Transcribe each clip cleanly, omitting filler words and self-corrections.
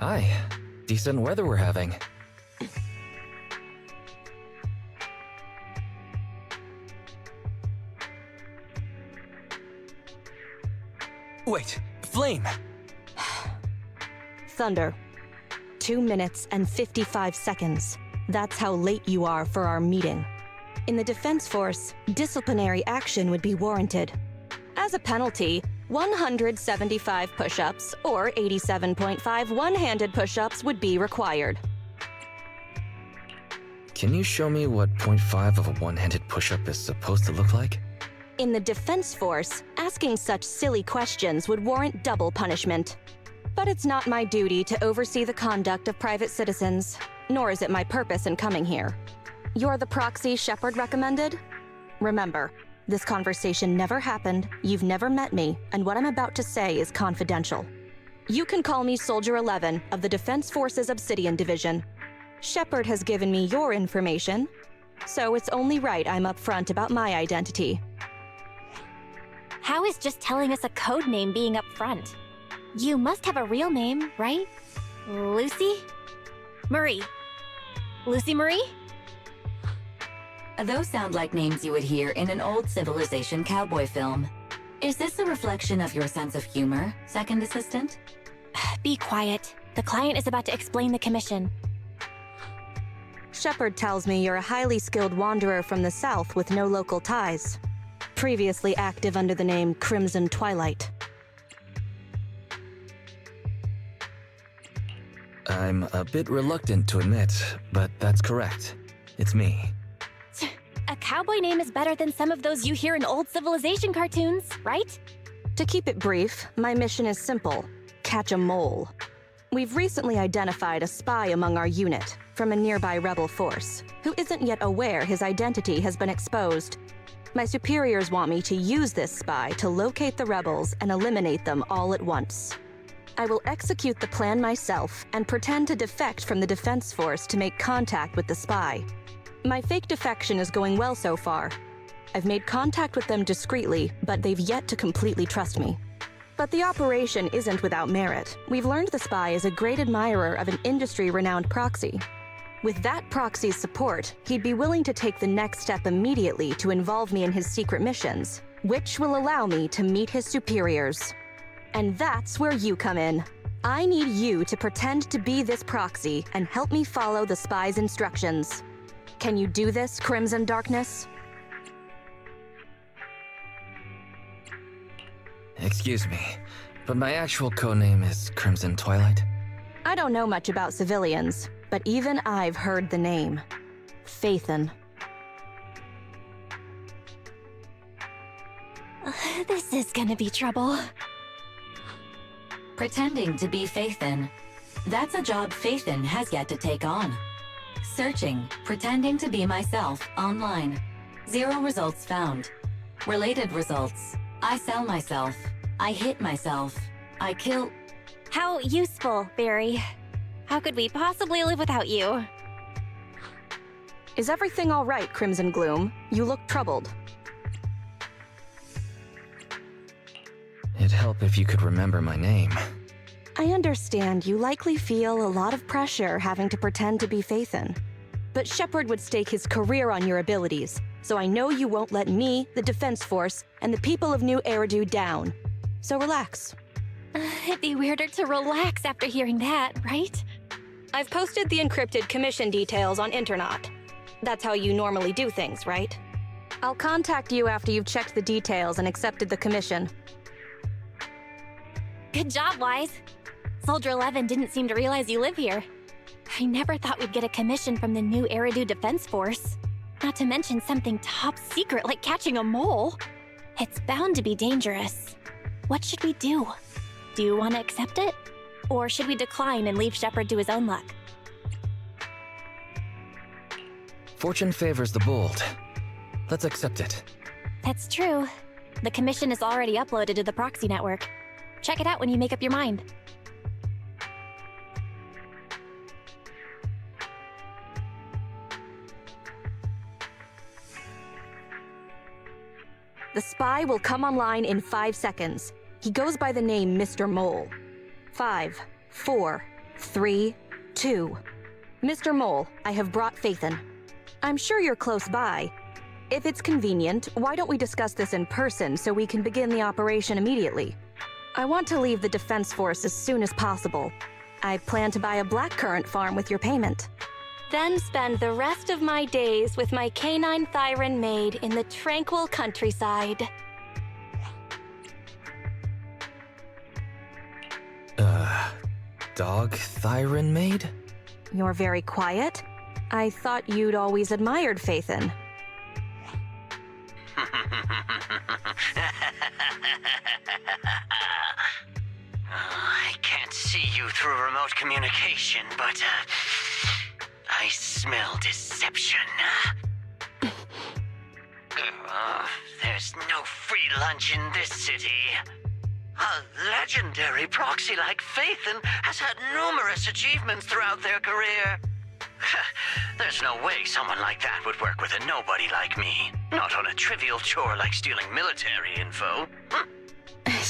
Hi. Decent weather we're having. Wait, Flame! Thunder. 2 minutes and 55 seconds. That's how late you are for our meeting. In the Defense Force, disciplinary action would be warranted. As a penalty, 175 push-ups or 87.5 one-handed push-ups would be required. Can you show me what 0.5 of a one-handed push-up is supposed to look like? In the Defense Force, asking such silly questions would warrant double punishment. But it's not my duty to oversee the conduct of private citizens, nor is it my purpose in coming here. You're the proxy Shepard recommended? Remember, this conversation never happened, you've never met me, and what I'm about to say is confidential. You can call me Soldier 11 of the Defense Force's Obsidian Division. Shepard has given me your information, so it's only right I'm upfront about my identity. How is just telling us a code name being up front? You must have a real name, right? Lucy? Marie. Lucy Marie? Those sound like names you would hear in an old civilization cowboy film. Is this a reflection of your sense of humor, second assistant? Be quiet. The client is about to explain the commission. Shepard tells me you're a highly skilled wanderer from the south with no local ties. Previously active under the name Crimson Twilight. I'm a bit reluctant to admit, but that's correct. It's me. A cowboy name is better than some of those you hear in old civilization cartoons, right? To keep it brief, my mission is simple: catch a mole. We've recently identified a spy among our unit from a nearby rebel force, who isn't yet aware his identity has been exposed. My superiors want me to use this spy to locate the rebels and eliminate them all at once. I will execute the plan myself and pretend to defect from the Defense Force to make contact with the spy. My fake defection is going well so far. I've made contact with them discreetly, but they've yet to completely trust me. But the operation isn't without merit. We've learned the spy is a great admirer of an industry-renowned proxy. With that proxy's support, he'd be willing to take the next step immediately to involve me in his secret missions, which will allow me to meet his superiors. And that's where you come in. I need you to pretend to be this proxy and help me follow the spy's instructions. Can you do this, Crimson Darkness? Excuse me, but my actual codename is Crimson Twilight. I don't know much about civilians, but even I've heard the name. Phaethon. This is gonna be trouble. Pretending to be Phaethon. That's a job Phaethon has yet to take on. Searching, pretending to be myself, online. 0 results found. Related results. I sell myself. I hit myself. I kill... How useful, Barry. How could we possibly live without you? Is everything all right, Crimson Gloom? You look troubled. It'd help if you could remember my name. I understand you likely feel a lot of pressure having to pretend to be Phaethon. But Shepard would stake his career on your abilities, so I know you won't let me, the Defense Force, and the people of New Eridu down. So relax. It'd be weirder to relax after hearing that, right? I've posted the encrypted commission details on Internet. That's how you normally do things, right? I'll contact you after you've checked the details and accepted the commission. Good job, Wise. Soldier 11 didn't seem to realize you live here. I never thought we'd get a commission from the New Eridu Defense Force. Not to mention something top secret like catching a mole. It's bound to be dangerous. What should we do? Do you want to accept it? Or should we decline and leave Shepard to his own luck? Fortune favors the bold. Let's accept it. That's true. The commission is already uploaded to the proxy network. Check it out when you make up your mind. The spy will come online in 5 seconds. He goes by the name Mr. Mole. 5, 4, 3, 2. Mr. Mole, I have brought Phaethon. I'm sure you're close by. If it's convenient, why don't we discuss this in person so we can begin the operation immediately? I want to leave the Defense Force as soon as possible. I plan to buy a blackcurrant farm with your payment. Then spend the rest of my days with my canine Thyron maid in the tranquil countryside. Dog Thyron maid? You're very quiet. I thought you'd always admired Phaethon. I can't see you through remote communication, but I smell deception. There's no free lunch in this city. A legendary proxy like Phaethon has had numerous achievements throughout their career. There's no way someone like that would work with a nobody like me. Not on a trivial chore like stealing military info.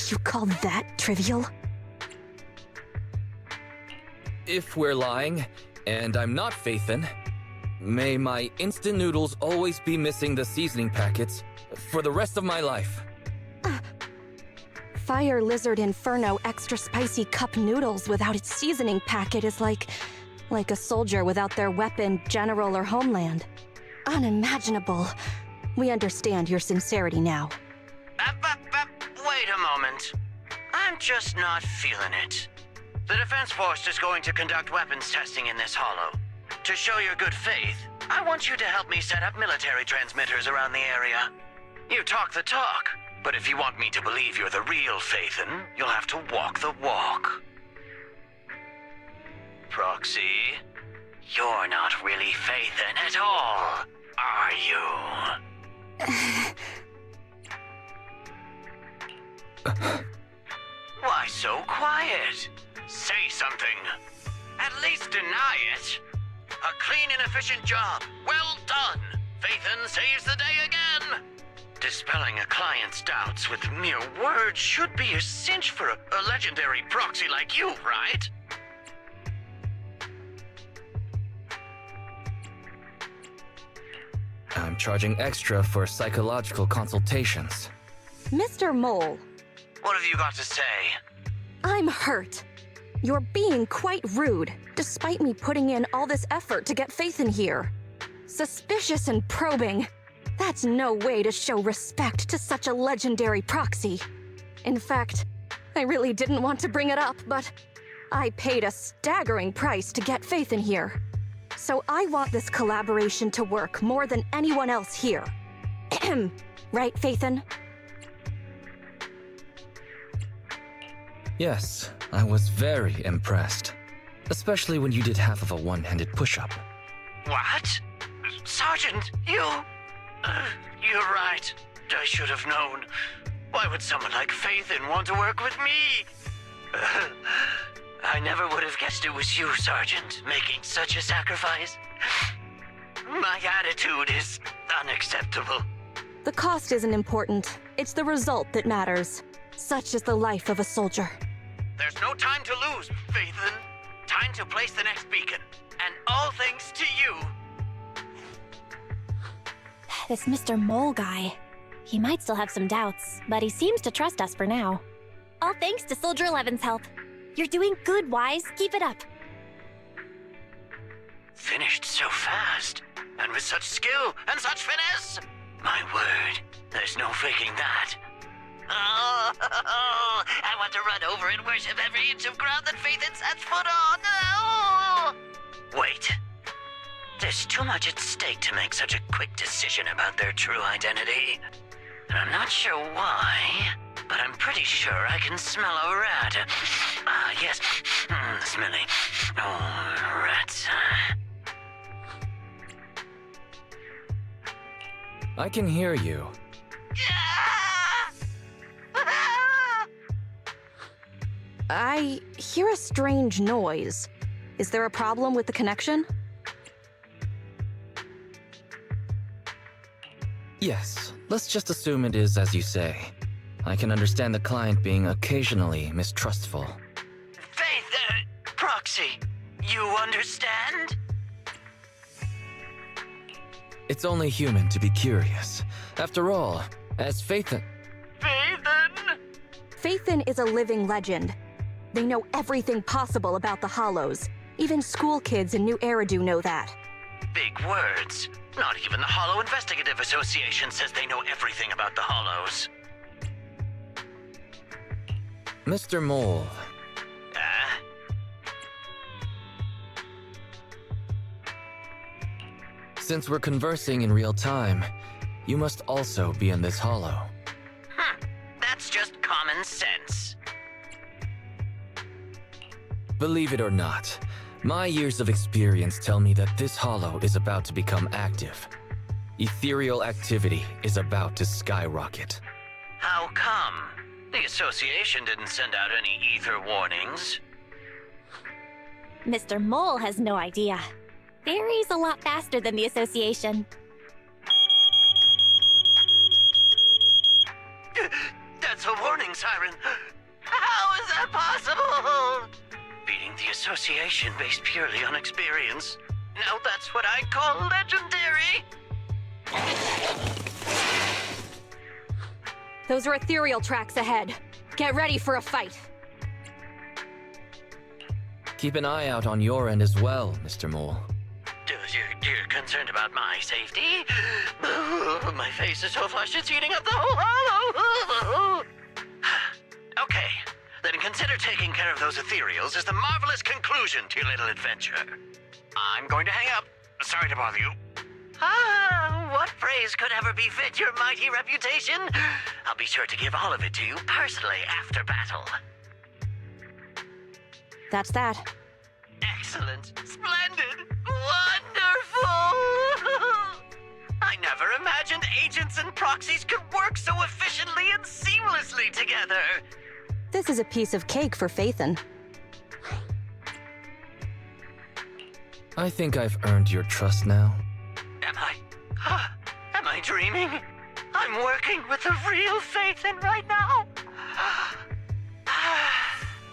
You call that trivial? If we're lying, and I'm not Phaethon, may my instant noodles always be missing the seasoning packets for the rest of my life. Fire Lizard Inferno extra spicy cup noodles without its seasoning packet is like a soldier without their weapon, general, or homeland. Unimaginable. We understand your sincerity now. Wait a moment. I'm just not feeling it. The Defense Force is going to conduct weapons testing in this hollow. To show your good faith, I want you to help me set up military transmitters around the area. You talk the talk, but if you want me to believe you're the real Phaethon, you'll have to walk the walk. Proxy, you're not really Phaethon at all, are you? Why so quiet? Say something. At least deny it. A clean and efficient job. Well done. Phaethon saves the day again. Dispelling a client's doubts with mere words should be a cinch for a legendary proxy like you, right? I'm charging extra for psychological consultations. Mr. Mole, What have you got to say? I'm hurt. You're being quite rude, despite me putting in all this effort to get Phaethon here. Suspicious and probing. That's no way to show respect to such a legendary proxy. In fact, I really didn't want to bring it up, but I paid a staggering price to get Phaethon here. So I want this collaboration to work more than anyone else here. Right, Phaethon? Yes, I was very impressed. Especially when you did half of a one-handed push-up. What? Sergeant, you... you're right. I should have known. Why would someone like Phaethon want to work with me? I never would have guessed it was you, Sergeant, making such a sacrifice. My attitude is unacceptable. The cost isn't important. It's the result that matters. Such is the life of a soldier. There's no time to lose, Phaethon. Time to place the next beacon. And all thanks to you. This Mr. Mole guy. He might still have some doubts, but he seems to trust us for now. All thanks to Soldier 11's help. You're doing good, Wise. Keep it up. Finished so fast. And with such skill and such finesse. My word, there's no faking that. Oh, I want to run over and worship every inch of ground that Phaethon sets foot on. Oh. Wait. There's too much at stake to make such a quick decision about their true identity. And I'm not sure why, but I'm pretty sure I can smell a rat. Ah, yes. Smelly. Oh, rats. I can hear you. I hear a strange noise. Is there a problem with the connection? Yes, let's just assume it is as you say. I can understand the client being occasionally mistrustful. Faith, Proxy, You understand? It's only human to be curious. After all, as Phaethon... Phaethon? Phaethon is a living legend. They know everything possible about the Hollows. Even school kids in New Eridu know that. Big words. Not even the Hollow Investigative Association says they know everything about the Hollows. Mr. Mole, since we're conversing in real time, you must also be in this hollow. That's just common sense. Believe it or not, my years of experience tell me that this hollow is about to become active. Ethereal activity is about to skyrocket. How come? The association didn't send out any ether warnings. Mr. Mole has no idea. Varies a lot faster than the association. That's a warning siren. How is that possible? Beating the association based purely on experience. Now that's what I call legendary. Those are ethereal tracks ahead. Get ready for a fight. Keep an eye out on your end as well, Mr. Mole. You're concerned about my safety? My face is so flushed it's eating up the whole hollow. Okay, then consider taking care of those ethereals as the marvelous conclusion to your little adventure. I'm going to hang up. Sorry to bother you. What praise could ever befit your mighty reputation? I'll be sure to give all of it to you personally after battle. That's that. Excellent. Splendid. Wonderful. I never imagined agents and proxies could work so efficiently and seamlessly together. This is a piece of cake for Phaethon. I think I've earned your trust now. Am I dreaming? I'm working with the real Phaethon right now.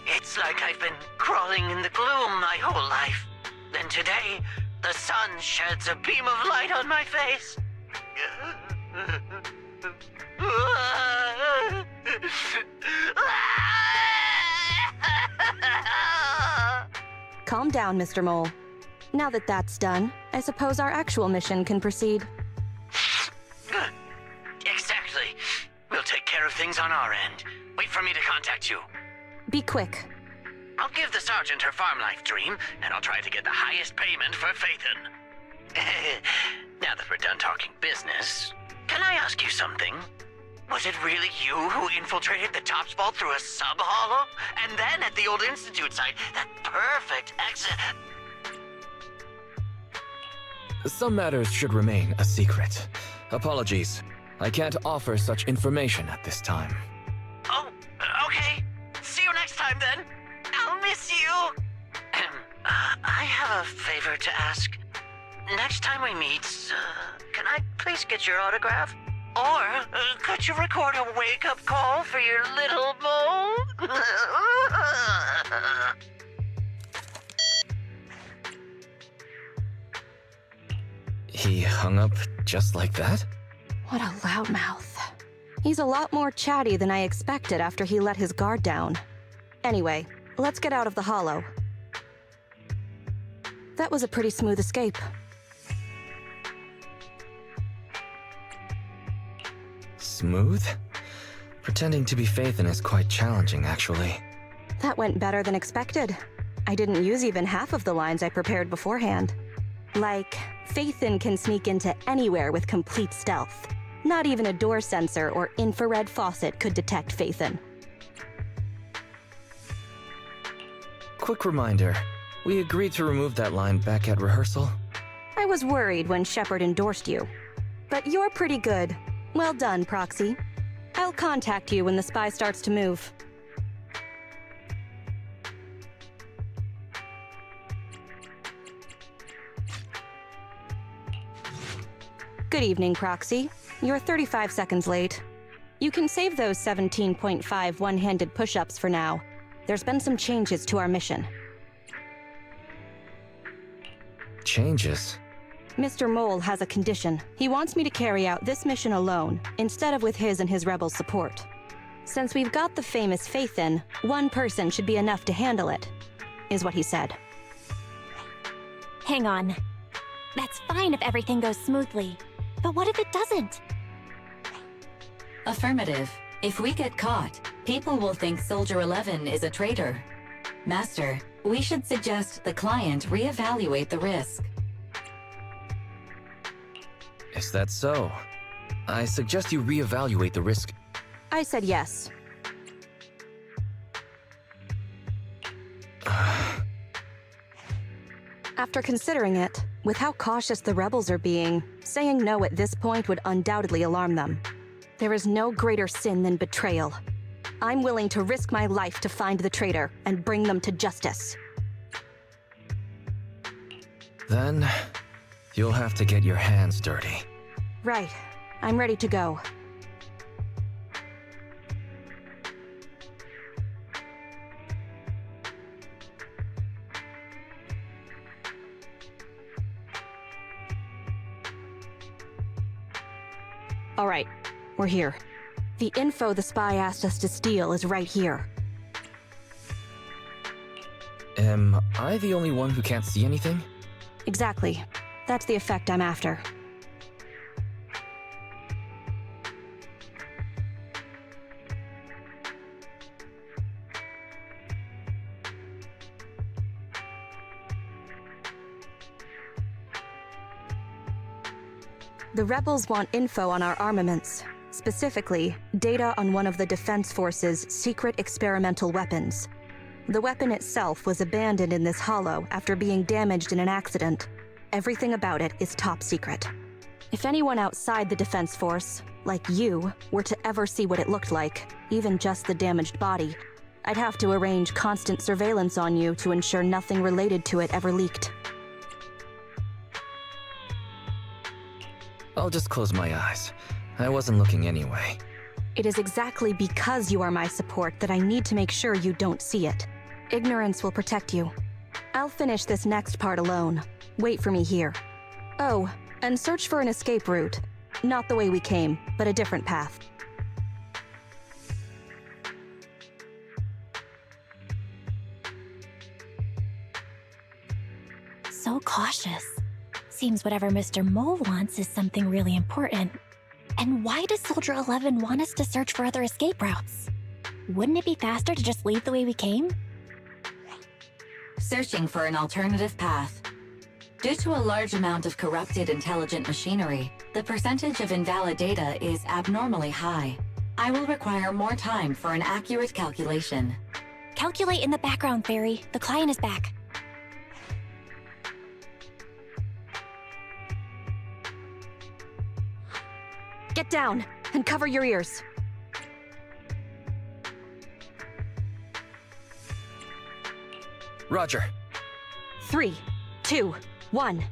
It's like I've been crawling in the gloom my whole life. Then today, the sun sheds a beam of light on my face. Calm down, Mr. Mole. Now that that's done, I suppose our actual mission can proceed. Exactly. We'll take care of things on our end. Wait for me to contact you. Be quick. I'll give the sergeant her farm life dream, and I'll try to get the highest payment for Phaethon. Now that we're done talking business, can I ask you something? Was it really you who infiltrated the Tops Vault through a sub-hollow? And then at the old Institute site, that perfect exit... Some matters should remain a secret. Apologies. I can't offer such information at this time. Oh, okay. See you next time then. I'll miss you. I have a favor to ask. Next time we meet, can I please get your autograph? Or could you record a wake-up call for your little mole? He hung up just like that? What a loudmouth. He's a lot more chatty than I expected after he let his guard down. Anyway, let's get out of the hollow. That was a pretty smooth escape. Smooth? Pretending to be Phaethon is quite challenging, actually. That went better than expected. I didn't use even half of the lines I prepared beforehand. Like, Phaethon can sneak into anywhere with complete stealth. Not even a door sensor or infrared faucet could detect Phaethon. Quick reminder, we agreed to remove that line back at rehearsal. I was worried when Shepard endorsed you. But you're pretty good. Well done, Proxy. I'll contact you when the spy starts to move. Good evening, Proxy. You're 35 seconds late. You can save those 17.5 one-handed push-ups for now. There's been some changes to our mission. changes. Mr. Mole has a condition. He wants me to carry out this mission alone, instead of with his and his rebel support. Since we've got the famous Faithin, one person should be enough to handle it, is what he said. Hang on. That's fine if everything goes smoothly. But what if it doesn't? Affirmative. If we get caught, people will think Soldier 11 is a traitor. Master, we should suggest the client reevaluate the risk. Is that so? I suggest you reevaluate the risk. I said yes. After considering it, with how cautious the rebels are being, saying no at this point would undoubtedly alarm them. There is no greater sin than betrayal. I'm willing to risk my life to find the traitor and bring them to justice. Then, you'll have to get your hands dirty. Right. I'm ready to go. All right, we're here. The info the spy asked us to steal is right here. Am I the only one who can't see anything? Exactly. That's the effect I'm after. The rebels want info on our armaments, specifically, data on one of the Defense Force's secret experimental weapons. The weapon itself was abandoned in this hollow after being damaged in an accident. Everything about it is top secret. If anyone outside the Defense Force, like you, were to ever see what it looked like, even just the damaged body, I'd have to arrange constant surveillance on you to ensure nothing related to it ever leaked. I'll just close my eyes. I wasn't looking anyway. It is exactly because you are my support that I need to make sure you don't see it. Ignorance will protect you. I'll finish this next part alone. Wait for me here. Oh, and search for an escape route. Not the way we came, but a different path. So cautious. Seems whatever Mr. Mole wants is something really important. And why does Soldier 11 want us to search for other escape routes? Wouldn't it be faster to just leave the way we came? Searching for an alternative path. Due to a large amount of corrupted intelligent machinery, the percentage of invalid data is abnormally high. I will require more time for an accurate calculation. Calculate in the background, Fairy. The client is back. Get down and cover your ears. Roger. 3, 2, 1.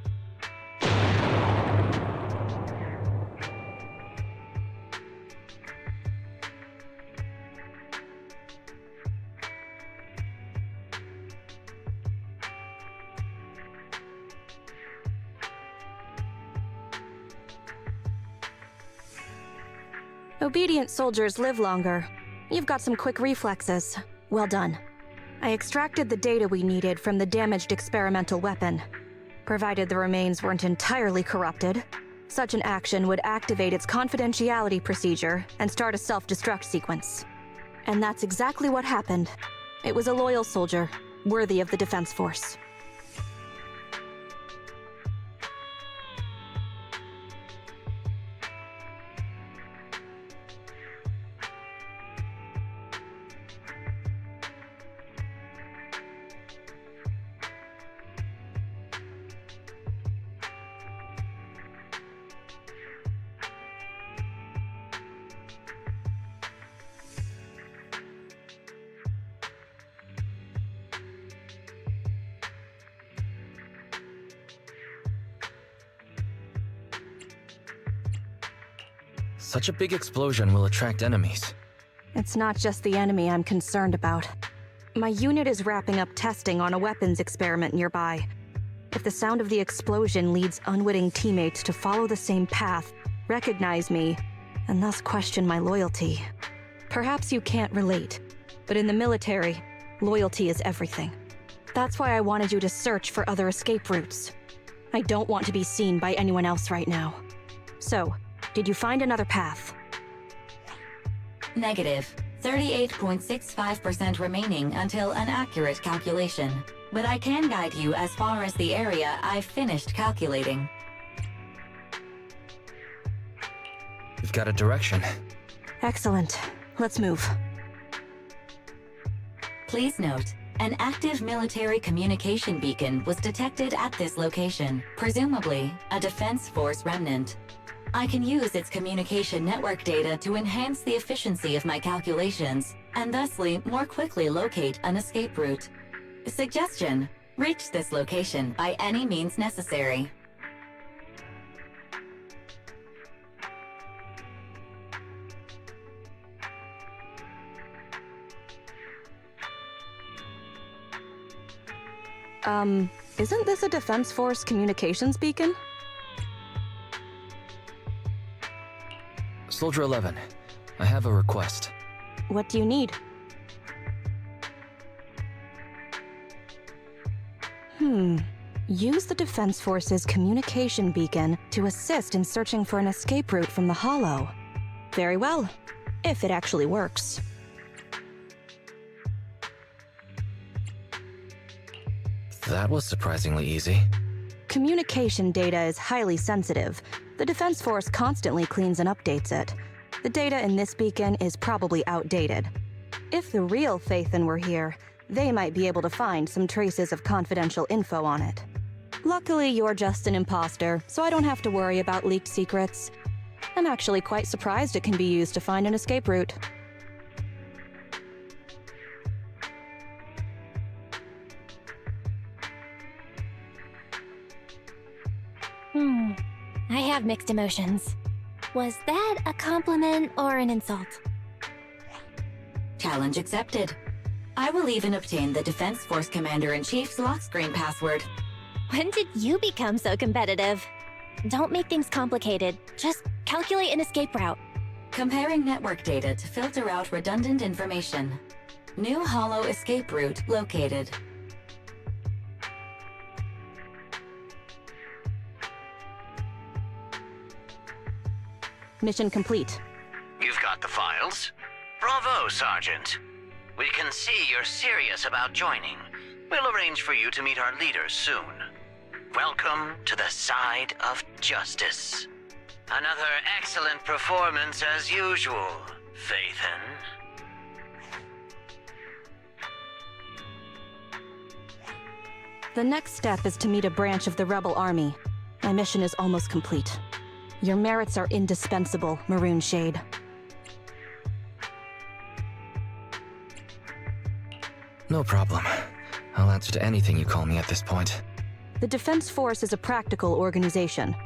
Obedient soldiers live longer. You've got some quick reflexes. Well done. I extracted the data we needed from the damaged experimental weapon. Provided the remains weren't entirely corrupted, such an action would activate its confidentiality procedure and start a self-destruct sequence. And that's exactly what happened. It was a loyal soldier, worthy of the Defense Force. Such a big explosion will attract enemies. It's not just the enemy I'm concerned about. My unit is wrapping up testing on a weapons experiment nearby. If the sound of the explosion leads unwitting teammates to follow the same path, recognize me, and thus question my loyalty. Perhaps you can't relate, but in the military, loyalty is everything. That's why I wanted you to search for other escape routes. I don't want to be seen by anyone else right now. So, did you find another path? Negative. 38.65% remaining until an accurate calculation. But I can guide you as far as the area I've finished calculating. We've got a direction. Excellent. Let's move. Please note, an active military communication beacon was detected at this location, presumably a Defense Force remnant. I can use its communication network data to enhance the efficiency of my calculations, and thusly more quickly locate an escape route. Suggestion: reach this location by any means necessary. Isn't this a Defense Force communications beacon? Soldier 11, I have a request. What do you need? Use the Defense Force's communication beacon to assist in searching for an escape route from the Hollow. Very well, if it actually works. That was surprisingly easy. Communication data is highly sensitive. The Defense Force constantly cleans and updates it. The data in this beacon is probably outdated. If the real Phaethon were here, they might be able to find some traces of confidential info on it. Luckily, you're just an imposter, so I don't have to worry about leaked secrets. I'm actually quite surprised it can be used to find an escape route. I have mixed emotions. Was that a compliment or an insult? Challenge accepted. I will even obtain the Defense Force Commander-in-Chief's lock screen password. When did you become so competitive? Don't make things complicated. Just calculate an escape route. Comparing network data to filter out redundant information. New Hollow escape route located. Mission complete. You've got the files? Bravo, Sergeant. We can see you're serious about joining. We'll arrange for you to meet our leaders soon. Welcome to the side of justice. Another excellent performance as usual, Phaethon. The next step is to meet a branch of the Rebel Army. My mission is almost complete. Your merits are indispensable, Maroon Shade. No problem. I'll answer to anything you call me at this point. The Defense Force is a practical organization.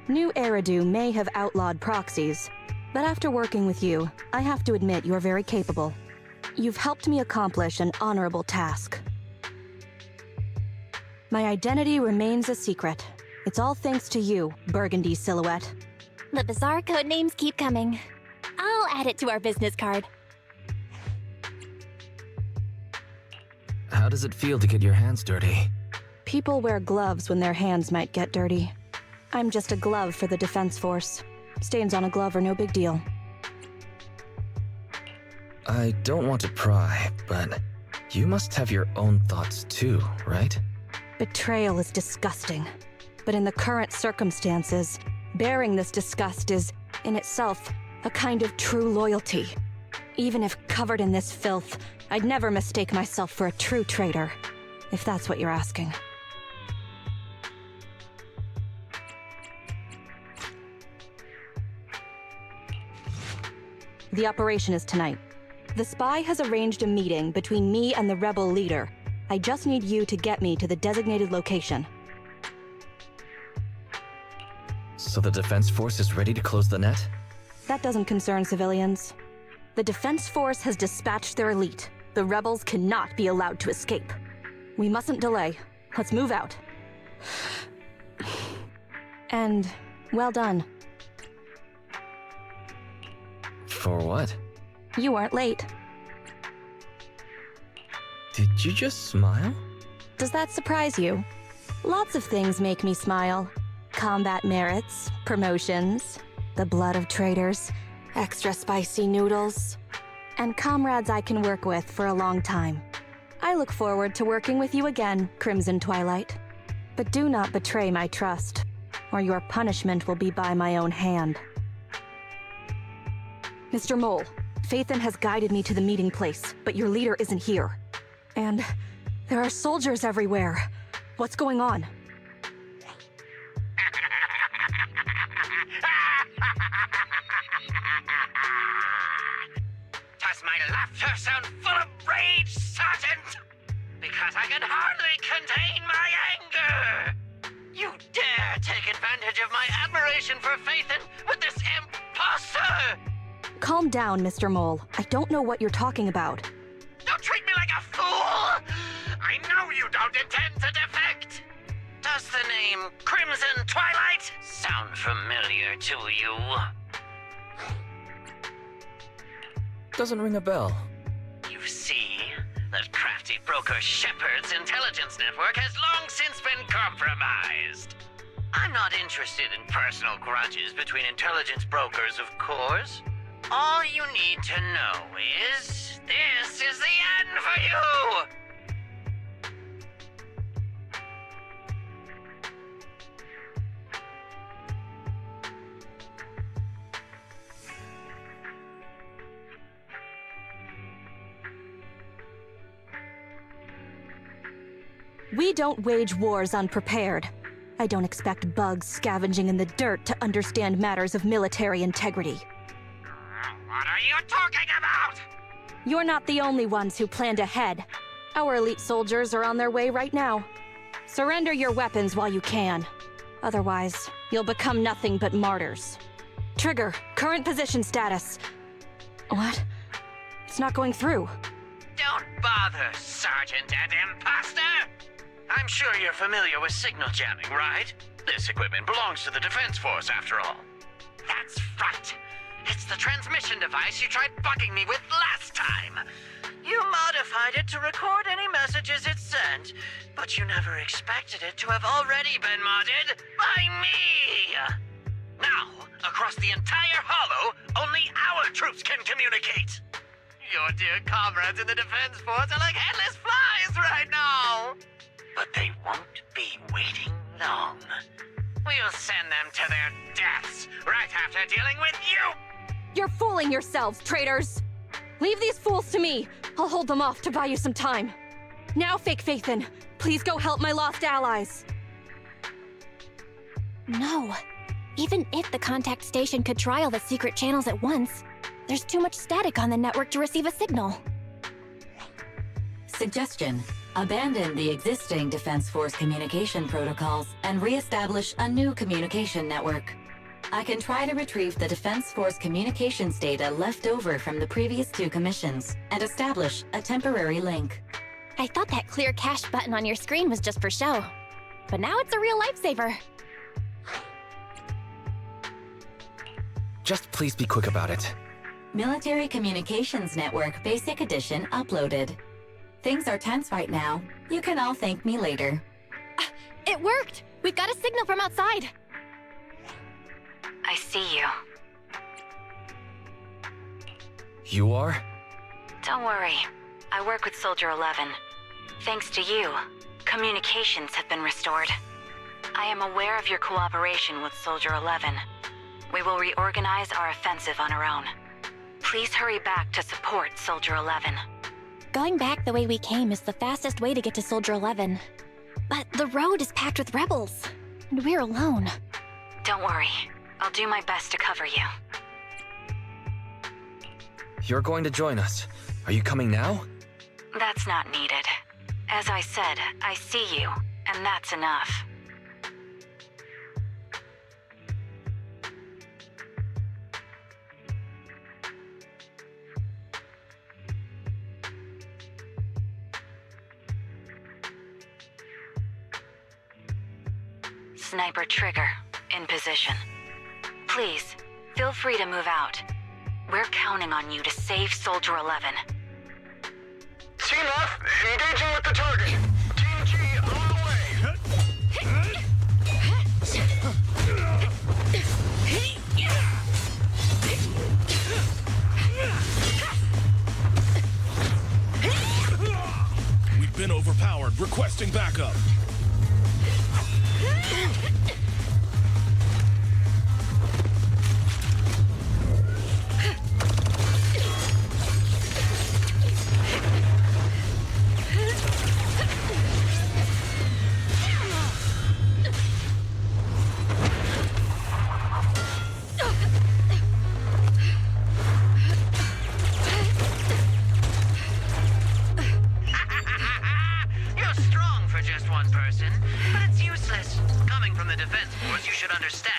New Eridu may have outlawed proxies, but after working with you, I have to admit you're very capable. You've helped me accomplish an honorable task. My identity remains a secret. It's all thanks to you, Burgundy Silhouette. The bizarre code names keep coming. I'll add it to our business card. How does it feel to get your hands dirty? People wear gloves when their hands might get dirty. I'm just a glove for the Defense Force. Stains on a glove are no big deal. I don't want to pry, but you must have your own thoughts too, right? Betrayal is disgusting. But in the current circumstances, bearing this disgust is, in itself, a kind of true loyalty. Even if covered in this filth, I'd never mistake myself for a true traitor, if that's what you're asking. The operation is tonight. The spy has arranged a meeting between me and the rebel leader. I just need you to get me to the designated location. So the Defense Force is ready to close the net? That doesn't concern civilians. The Defense Force has dispatched their elite. The rebels cannot be allowed to escape. We mustn't delay. Let's move out. And well done. For what? You weren't late. Did you just smile? Does that surprise you? Lots of things make me smile. Combat merits, promotions, the blood of traitors, extra spicy noodles, and comrades I can work with for a long time. I look forward to working with you again, Crimson Twilight. But do not betray my trust, or your punishment will be by my own hand. Mr. Mole, Phaethon has guided me to the meeting place, but your leader isn't here. And there are soldiers everywhere. What's going on? Does my laughter sound full of rage, Sergeant? Because I can hardly contain my anger! You dare take advantage of my admiration for Phaethon with this imposter! Calm down, Mr. Mole. I don't know what you're talking about. Don't treat me like a fool! I know you don't intend to defect! Does the name Crimson Twilight sound familiar to you? Doesn't ring a bell. You see, that crafty broker Shepard's intelligence network has long since been compromised. I'm not interested in personal grudges between intelligence brokers, of course. All you need to know is, this is the end for you! We don't wage wars unprepared. I don't expect bugs scavenging in the dirt to understand matters of military integrity. What are you talking about? You're not the only ones who planned ahead. Our elite soldiers are on their way right now. Surrender your weapons while you can. Otherwise, you'll become nothing but martyrs. Trigger, current position status. What? It's not going through. Don't bother, Sergeant and Imposter! I'm sure you're familiar with signal jamming, right? This equipment belongs to the Defense Force, after all. That's right. It's the transmission device you tried bugging me with last time. You modified it to record any messages it sent, but you never expected it to have already been modded by me! Now, across the entire Hollow, only our troops can communicate! Your dear comrades in the Defense Force are like headless flies right now! But they won't be waiting long. We'll send them to their deaths right after dealing with you! You're fooling yourselves, traitors! Leave these fools to me. I'll hold them off to buy you some time. Now, Fake Phaethon, please go help my lost allies. No. Even if the contact station could try all the secret channels at once, there's too much static on the network to receive a signal. Suggestion: abandon the existing Defense Force communication protocols and re-establish a new communication network. I can try to retrieve the Defense Force communications data left over from the previous 2 commissions and establish a temporary link. I thought that clear cache button on your screen was just for show, but now it's a real lifesaver. Just please be quick about it. Military Communications Network Basic Edition uploaded. Things are tense right now. You can all thank me later. It worked! We've got a signal from outside! I see you. You are? Don't worry. I work with Soldier 11. Thanks to you, communications have been restored. I am aware of your cooperation with Soldier 11. We will reorganize our offensive on our own. Please hurry back to support Soldier 11. Going back the way we came is the fastest way to get to Soldier 11. But the road is packed with rebels, and we're alone. Don't worry. I'll do my best to cover you. You're going to join us. Are you coming now? That's not needed. As I said, I see you, and that's enough. Sniper trigger in position. Please, feel free to move out. We're counting on you to save Soldier 11. Team F, engaging with the target. Team G, on the way. We've been overpowered. Requesting backup. You're strong for just one person, but it's useless. Coming from the Defense Force, you should understand.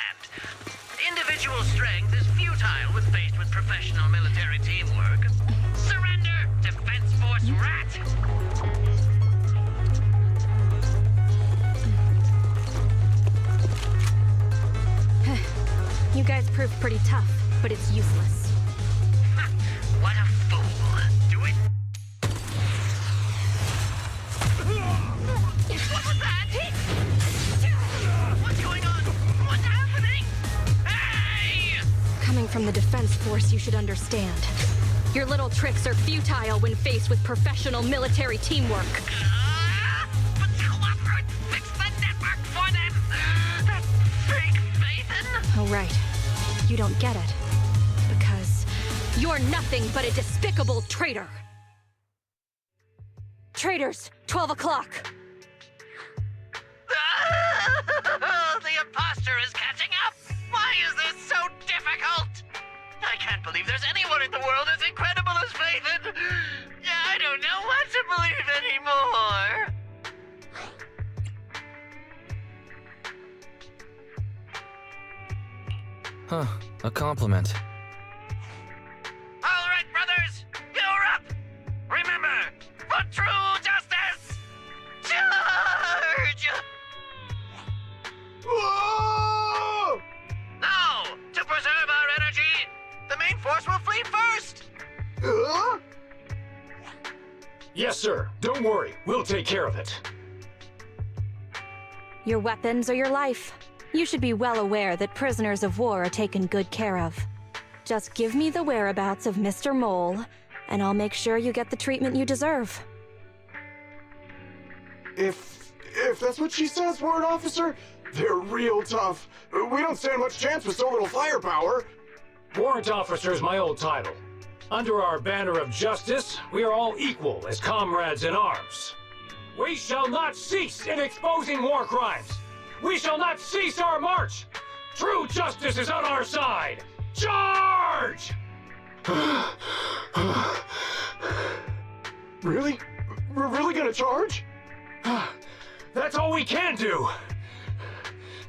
Individual strength is futile when faced with professional military teamwork. Surrender, Defense Force rat! You guys proved pretty tough, but it's useless. Ha, what a fool. Do it. What was that? What's going on? What's happening? Hey! Coming from the Defense Force, you should understand. Your little tricks are futile when faced with professional military teamwork. But Cooperate fix the network for them! That fake Nathan! Oh, right. You don't get it. Because you're nothing but a despicable traitor. Traitors, 12 o'clock. The imposter is catching up! Why is this so difficult? I can't believe there's anyone in the world as incredible as Nathan! I don't know what to believe anymore! Huh, a compliment. All right, brothers, you're up! Remember, for true justice, charge! Whoa! Now, to preserve our energy, the main force will flee first! Huh? Yes, sir. Don't worry. We'll take care of it. Your weapons or your life. You should be well aware that prisoners of war are taken good care of. Just give me the whereabouts of Mr. Mole, and I'll make sure you get the treatment you deserve. If that's what she says, Warrant Officer, they're real tough. We don't stand much chance with so little firepower. Warrant officer is my old title. Under our banner of justice, we are all equal as comrades in arms. We shall not cease in exposing war crimes. We shall not cease our march. True justice is on our side. Charge! Really? We're really gonna charge? That's all we can do.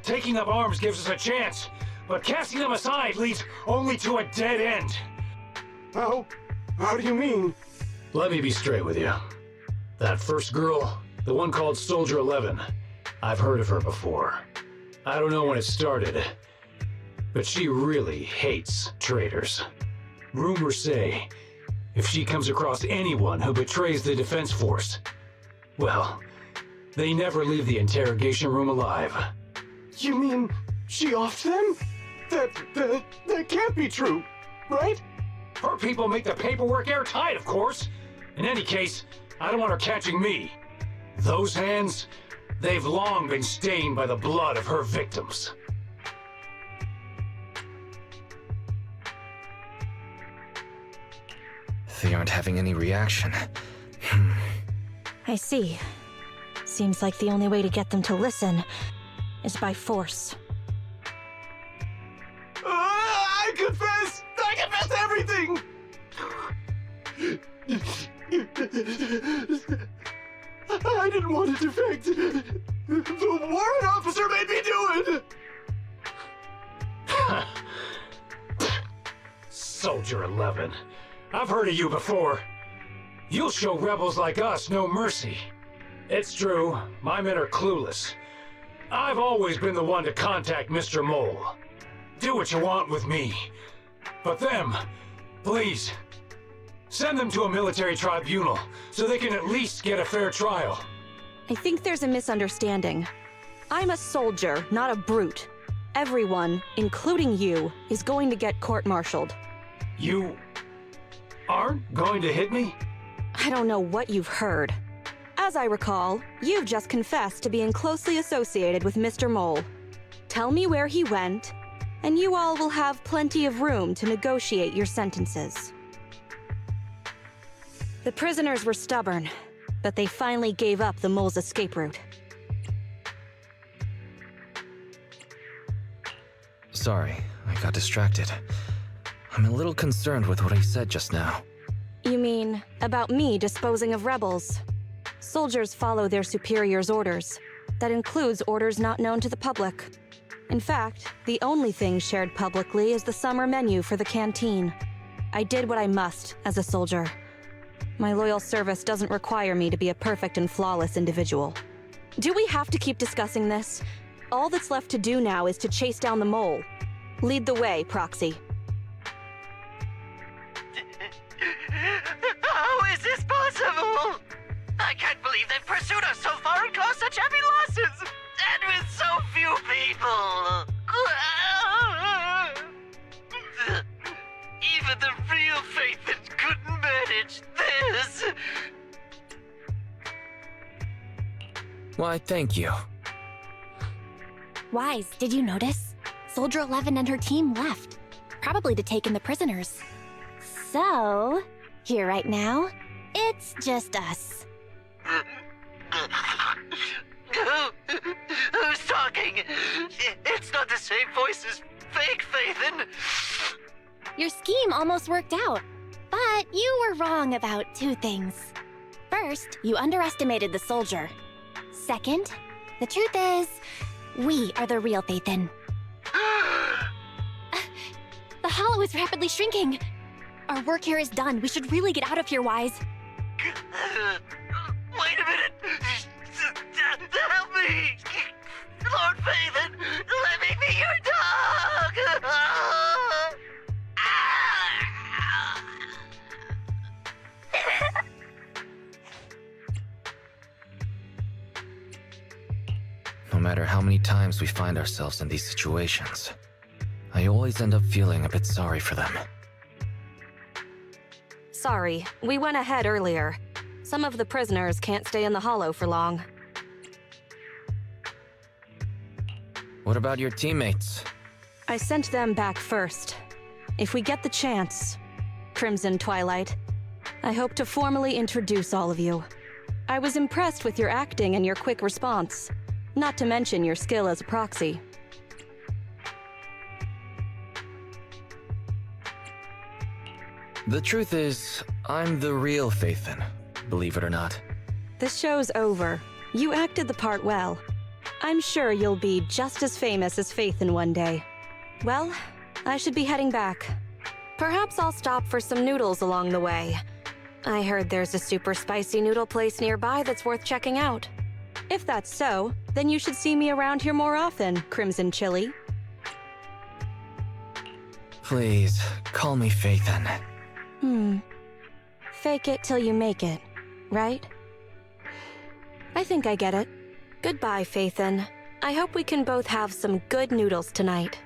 Taking up arms gives us a chance, but casting them aside leads only to a dead end. How do you mean? Let me be straight with you. That first girl, the one called Soldier 11, I've heard of her before. I don't know when it started, but she really hates traitors. Rumors say, if she comes across anyone who betrays the Defense Force, well, they never leave the interrogation room alive. You mean she offed them? That can't be true, right? Her people make the paperwork airtight, of course. In any case, I don't want her catching me. Those hands, they've long been stained by the blood of her victims. They aren't having any reaction. I see. Seems like the only way to get them to listen is by force. I confess! I confess everything! I didn't want to defect. The warrant officer made me do it! Soldier 11. I've heard of you before. You'll show rebels like us no mercy. It's true, my men are clueless. I've always been the one to contact Mr. Mole. Do what you want with me. But them, please, send them to a military tribunal so they can at least get a fair trial. I think there's a misunderstanding. I'm a soldier, not a brute. Everyone, including you, is going to get court-martialed. You aren't going to hit me? I don't know what you've heard. As I recall, you've just confessed to being closely associated with Mr. Mole. Tell me where he went, and you all will have plenty of room to negotiate your sentences. The prisoners were stubborn, but they finally gave up the Mole's escape route. Sorry, I got distracted. I'm a little concerned with what he said just now. You mean about me disposing of rebels? Soldiers follow their superiors' orders. That includes orders not known to the public. In fact, the only thing shared publicly is the summer menu for the canteen. I did what I must as a soldier. My loyal service doesn't require me to be a perfect and flawless individual. Do we have to keep discussing this? All that's left to do now is to chase down the mole. Lead the way, Proxy. How is this possible? I can't believe they've pursued us so far and caused such heavy losses! And with so few people! Even the real Faithin couldn't manage this! Why, thank you. Wise, did you notice? Soldier 11 and her team left, probably to take in the prisoners. So, here right now, it's just us. Who's talking? It's not the same voice as fake Faithin! Your scheme almost worked out, but you were wrong about two things. First, you underestimated the soldier. Second, the truth is, we are the real Faithin. The hollow is rapidly shrinking. Our work here is done. We should really get out of here, Wise. Wait a minute! Help me! Lord Faithin, let me be your dog! No matter how many times we find ourselves in these situations, I always end up feeling a bit sorry for them. Sorry, we went ahead earlier. Some of the prisoners can't stay in the hollow for long. What about your teammates? I sent them back first. If we get the chance, Crimson Twilight, I hope to formally introduce all of you. I was impressed with your acting and your quick response, not to mention your skill as a proxy. The truth is, I'm the real Faithin, believe it or not. The show's over. You acted the part well. I'm sure you'll be just as famous as Faithin one day. Well, I should be heading back. Perhaps I'll stop for some noodles along the way. I heard there's a super spicy noodle place nearby that's worth checking out. If that's so, then you should see me around here more often, Crimson Chili. Please, call me Faithin. Fake it till you make it, right? I think I get it. Goodbye, Faithin. I hope we can both have some good noodles tonight.